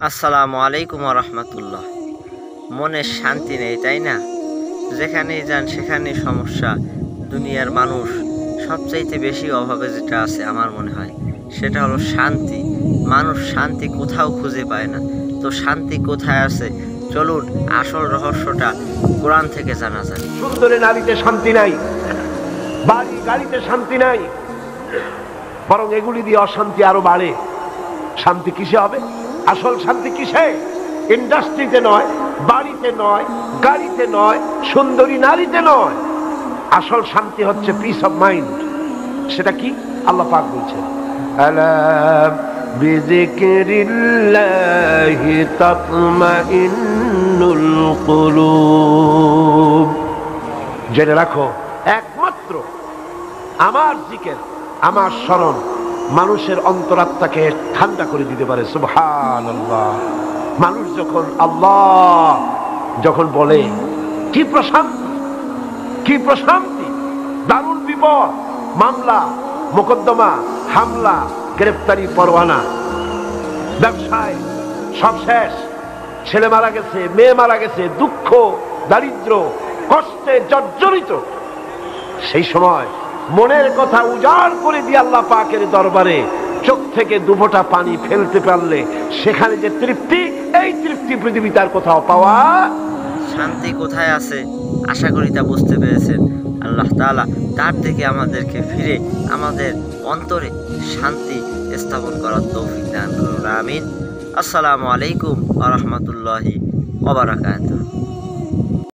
আসসালামু আলাইকুম রহমতুল্লাহ। মনে শান্তি নেই, তাই না? যেখানেই যান সেখানেই সমস্যা। দুনিয়ার মানুষ সবচাইতে বেশি অভাবে যেটা আছে আমার মনে হয় সেটা হলো শান্তি। মানুষ শান্তি কোথাও খুঁজে পায় না। তো শান্তি কোথায় আছে, চলুন আসল রহস্যটা কোরআন থেকে জানা যায়। সুন্দরী নারীতে শান্তি নাই, বাড়ি গাড়িতে শান্তি নাই, বরং এগুলি দিয়ে অশান্তি আরো বাড়ে। শান্তি কিসে হবে? আসল শান্তি কিসে? ইন্ডাস্ট্রিতে নয়, বাড়িতে নয়, গাড়িতে নয়, সুন্দরী নারীতে নয়। আসল শান্তি হচ্ছে পিস অফ মাইন্ড। সেটা কি? আল্লাহ পাক বলছেন, আলা বিযিকরিল্লাহি তাতমাইন্নুল কুলুব। জেনে রাখো, একমাত্র আমার জিকির, আমার স্মরণ মানুষের অন্তরাত্মাকে ঠান্ডা করে দিতে পারে। সুবহানাল্লাহ। মানুষ যখন আল্লাহ যখন বলে, কি প্রশান্তি, কি প্রশান্তি! দারুণ বিপদ, মামলা মোকদ্দমা, হামলা, গ্রেফতারি পরোয়ানা, ব্যবসায় সব শেষ, ছেলে মারা গেছে, মেয়ে মারা গেছে, দুঃখ দারিদ্র কষ্টে জর্জরিত। সেই সময় মনের কথা উজাড় করে দিয়ে আল্লাহ পাকের দরবারে চোখ থেকে দুফোঁটা পানি ফেলতে পারলে সেখানে যে তৃপ্তি, এই তৃপ্তি পৃথিবী তার কোথাও পাওয়া। শান্তি কোথায় আছে আশা করি তা বুঝতে পেরেছেন। আল্লাহ তাআলা তার থেকে আমাদেরকে ফিরে আমাদের অন্তরে শান্তি স্থাপন করার তৌফিক দান করুন। আমিন। আসসালামু আলাইকুম ওয়া রাহমাতুল্লাহি ওয়া বারাকাতুহু।